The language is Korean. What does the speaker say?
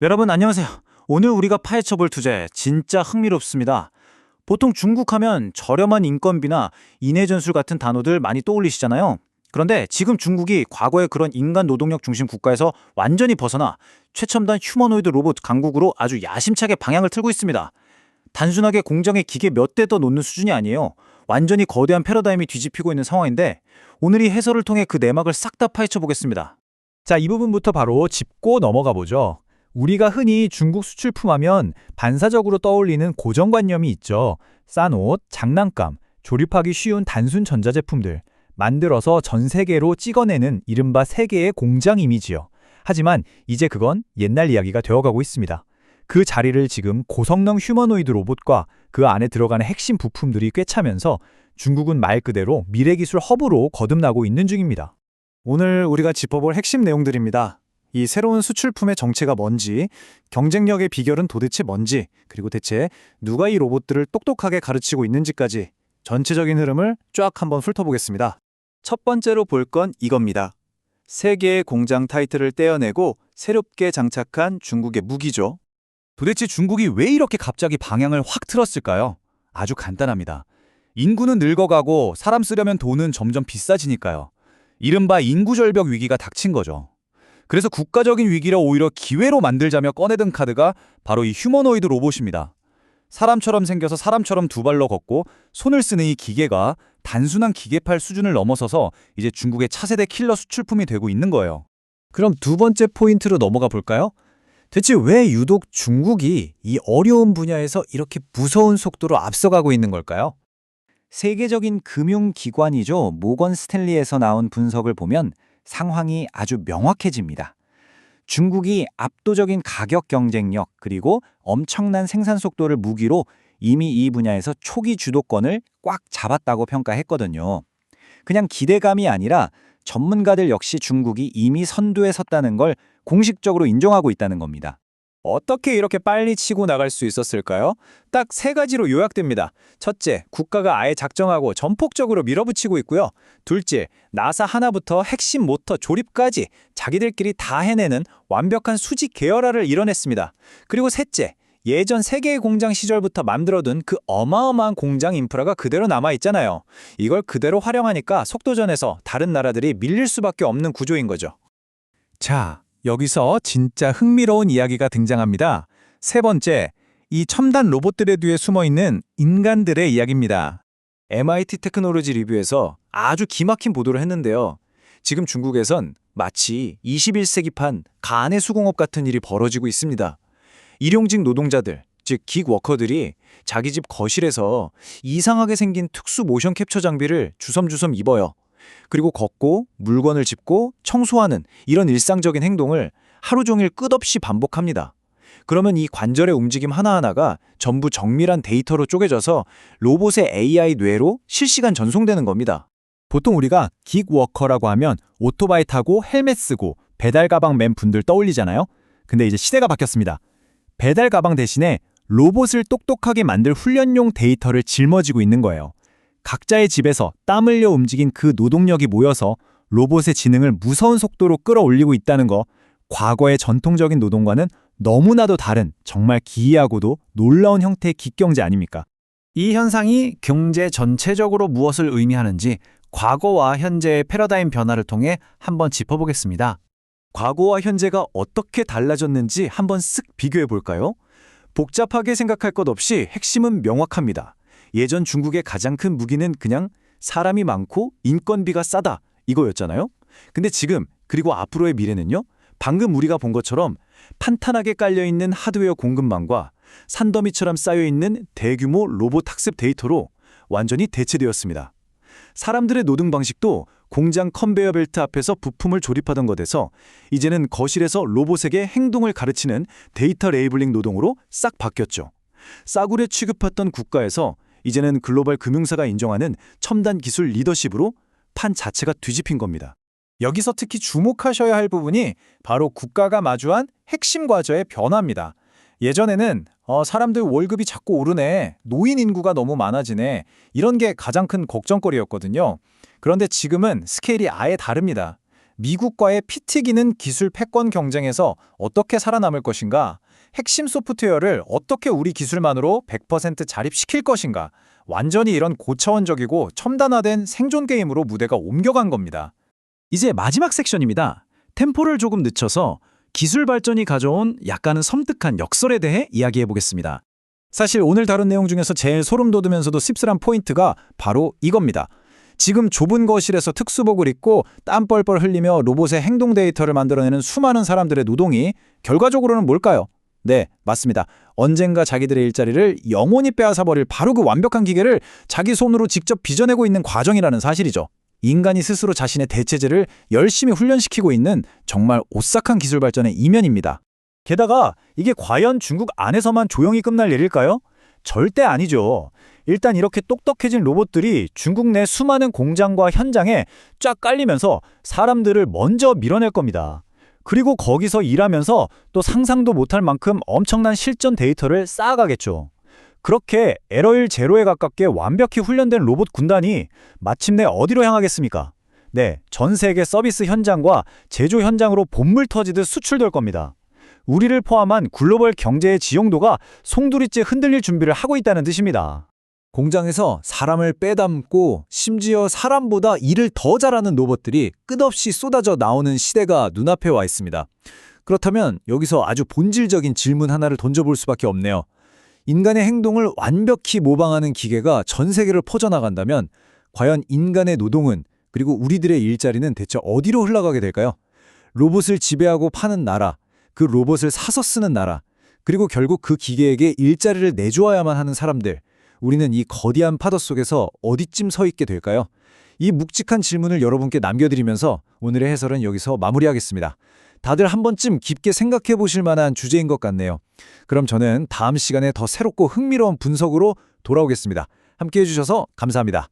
여러분 안녕하세요. 오늘 우리가 파헤쳐볼 주제 진짜 흥미롭습니다. 보통 중국 하면 저렴한 인건비나 인해 전술 같은 단어들 많이 떠올리시잖아요. 그런데 지금 중국이 과거의 그런 인간 노동력 중심 국가에서 완전히 벗어나 최첨단 휴머노이드 로봇 강국으로 아주 야심차게 방향을 틀고 있습니다. 단순하게 공장에 기계 몇 대 더 놓는 수준이 아니에요. 완전히 거대한 패러다임이 뒤집히고 있는 상황인데 오늘 이 해설을 통해 그 내막을 싹 다 파헤쳐 보겠습니다. 자, 이 부분부터 바로 짚고 넘어가 보죠. 우리가 흔히 중국 수출품 하면 반사적으로 떠올리는 고정관념이 있죠. 싼 옷, 장난감, 조립하기 쉬운 단순 전자제품들, 만들어서 전 세계로 찍어내는 이른바 세계의 공장 이미지요. 하지만 이제 그건 옛날 이야기가 되어가고 있습니다. 그 자리를 지금 고성능 휴머노이드 로봇과 그 안에 들어가는 핵심 부품들이 꿰차면서 중국은 말 그대로 미래기술 허브로 거듭나고 있는 중입니다. 오늘 우리가 짚어볼 핵심 내용들입니다. 이 새로운 수출품의 정체가 뭔지, 경쟁력의 비결은 도대체 뭔지, 그리고 대체 누가 이 로봇들을 똑똑하게 가르치고 있는지까지 전체적인 흐름을 쫙 한번 훑어보겠습니다. 첫 번째로 볼 건 이겁니다. 세계의 공장 타이틀을 떼어내고 새롭게 장착한 중국의 무기죠. 도대체 중국이 왜 이렇게 갑자기 방향을 확 틀었을까요? 아주 간단합니다. 인구는 늙어가고 사람 쓰려면 돈은 점점 비싸지니까요. 이른바 인구절벽 위기가 닥친 거죠. 그래서 국가적인 위기를 오히려 기회로 만들자며 꺼내든 카드가 바로 이 휴머노이드 로봇입니다. 사람처럼 생겨서 사람처럼 두 발로 걷고 손을 쓰는 이 기계가 단순한 기계팔 수준을 넘어서서 이제 중국의 차세대 킬러 수출품이 되고 있는 거예요. 그럼 두 번째 포인트로 넘어가 볼까요? 대체 왜 유독 중국이 이 어려운 분야에서 이렇게 무서운 속도로 앞서가고 있는 걸까요? 세계적인 금융기관이죠. 모건 스탠리에서 나온 분석을 보면 상황이 아주 명확해집니다. 중국이 압도적인 가격 경쟁력 그리고 엄청난 생산 속도를 무기로 이미 이 분야에서 초기 주도권을 꽉 잡았다고 평가했거든요. 그냥 기대감이 아니라 전문가들 역시 중국이 이미 선두에 섰다는 걸 공식적으로 인정하고 있다는 겁니다. 어떻게 이렇게 빨리 치고 나갈 수 있었을까요? 딱 세 가지로 요약됩니다. 첫째, 국가가 아예 작정하고 전폭적으로 밀어붙이고 있고요. 둘째, 나사 하나부터 핵심 모터 조립까지 자기들끼리 다 해내는 완벽한 수직 계열화를 이뤄냈습니다. 그리고 셋째, 예전 세계의 공장 시절부터 만들어둔 그 어마어마한 공장 인프라가 그대로 남아있잖아요. 이걸 그대로 활용하니까 속도전에서 다른 나라들이 밀릴 수밖에 없는 구조인 거죠. 자, 여기서 진짜 흥미로운 이야기가 등장합니다. 세 번째, 이 첨단 로봇들의 뒤에 숨어있는 인간들의 이야기입니다. MIT 테크놀로지 리뷰에서 아주 기막힌 보도를 했는데요. 지금 중국에선 마치 21세기판 가내 수공업 같은 일이 벌어지고 있습니다. 일용직 노동자들, 즉 긱워커들이 자기 집 거실에서 이상하게 생긴 특수 모션 캡처 장비를 주섬주섬 입어요. 그리고 걷고 물건을 짚고 청소하는 이런 일상적인 행동을 하루 종일 끝없이 반복합니다. 그러면 이 관절의 움직임 하나하나가 전부 정밀한 데이터로 쪼개져서 로봇의 AI 뇌로 실시간 전송되는 겁니다. 보통 우리가 긱워커라고 하면 오토바이 타고 헬멧 쓰고 배달 가방 맨 분들 떠올리잖아요. 근데 이제 시대가 바뀌었습니다. 배달 가방 대신에 로봇을 똑똑하게 만들 훈련용 데이터를 짊어지고 있는 거예요. 각자의 집에서 땀 흘려 움직인 그 노동력이 모여서 로봇의 지능을 무서운 속도로 끌어올리고 있다는 거, 과거의 전통적인 노동과는 너무나도 다른 정말 기이하고도 놀라운 형태의 기경제 아닙니까? 이 현상이 경제 전체적으로 무엇을 의미하는지 과거와 현재의 패러다임 변화를 통해 한번 짚어보겠습니다. 과거와 현재가 어떻게 달라졌는지 한번 쓱 비교해 볼까요? 복잡하게 생각할 것 없이 핵심은 명확합니다. 예전 중국의 가장 큰 무기는 그냥 사람이 많고 인건비가 싸다 이거였잖아요. 근데 지금 그리고 앞으로의 미래는요. 방금 우리가 본 것처럼 판탄하게 깔려있는 하드웨어 공급망과 산더미처럼 쌓여있는 대규모 로봇 학습 데이터로 완전히 대체되었습니다. 사람들의 노동 방식도 공장 컨베이어 벨트 앞에서 부품을 조립하던 것에서 이제는 거실에서 로봇에게 행동을 가르치는 데이터 레이블링 노동으로 싹 바뀌었죠. 싸구려 취급했던 국가에서 이제는 글로벌 금융사가 인정하는 첨단 기술 리더십으로 판 자체가 뒤집힌 겁니다. 여기서 특히 주목하셔야 할 부분이 바로 국가가 마주한 핵심 과제의 변화입니다. 예전에는 사람들 월급이 자꾸 오르네, 노인 인구가 너무 많아지네, 이런 게 가장 큰 걱정거리였거든요. 그런데 지금은 스케일이 아예 다릅니다. 미국과의 피 튀기는 기술 패권 경쟁에서 어떻게 살아남을 것인가? 핵심 소프트웨어를 어떻게 우리 기술만으로 100% 자립시킬 것인가? 완전히 이런 고차원적이고 첨단화된 생존 게임으로 무대가 옮겨간 겁니다. 이제 마지막 섹션입니다. 템포를 조금 늦춰서 기술 발전이 가져온 약간은 섬뜩한 역설에 대해 이야기해 보겠습니다. 사실 오늘 다룬 내용 중에서 제일 소름 돋으면서도 씁쓸한 포인트가 바로 이겁니다. 지금 좁은 거실에서 특수복을 입고 땀 뻘뻘 흘리며 로봇의 행동 데이터를 만들어내는 수많은 사람들의 노동이 결과적으로는 뭘까요? 네, 맞습니다. 언젠가 자기들의 일자리를 영원히 빼앗아버릴 바로 그 완벽한 기계를 자기 손으로 직접 빚어내고 있는 과정이라는 사실이죠. 인간이 스스로 자신의 대체제를 열심히 훈련시키고 있는 정말 오싹한 기술 발전의 이면입니다. 게다가 이게 과연 중국 안에서만 조용히 끝날 일일까요? 절대 아니죠. 일단 이렇게 똑똑해진 로봇들이 중국 내 수많은 공장과 현장에 쫙 깔리면서 사람들을 먼저 밀어낼 겁니다. 그리고 거기서 일하면서 또 상상도 못할 만큼 엄청난 실전 데이터를 쌓아가겠죠. 그렇게 에러일 제로에 가깝게 완벽히 훈련된 로봇 군단이 마침내 어디로 향하겠습니까? 네, 전 세계 서비스 현장과 제조 현장으로 본물 터지듯 수출될 겁니다. 우리를 포함한 글로벌 경제의 지형도가 송두리째 흔들릴 준비를 하고 있다는 뜻입니다. 공장에서 사람을 빼닮고 심지어 사람보다 일을 더 잘하는 로봇들이 끝없이 쏟아져 나오는 시대가 눈앞에 와 있습니다. 그렇다면 여기서 아주 본질적인 질문 하나를 던져볼 수밖에 없네요. 인간의 행동을 완벽히 모방하는 기계가 전 세계를 퍼져나간다면 과연 인간의 노동은 그리고 우리들의 일자리는 대체 어디로 흘러가게 될까요? 로봇을 지배하고 파는 나라, 그 로봇을 사서 쓰는 나라, 그리고 결국 그 기계에게 일자리를 내주어야만 하는 사람들, 우리는 이 거대한 파도 속에서 어디쯤 서 있게 될까요? 이 묵직한 질문을 여러분께 남겨드리면서 오늘의 해설은 여기서 마무리하겠습니다. 다들 한 번쯤 깊게 생각해 보실 만한 주제인 것 같네요. 그럼 저는 다음 시간에 더 새롭고 흥미로운 분석으로 돌아오겠습니다. 함께 해주셔서 감사합니다.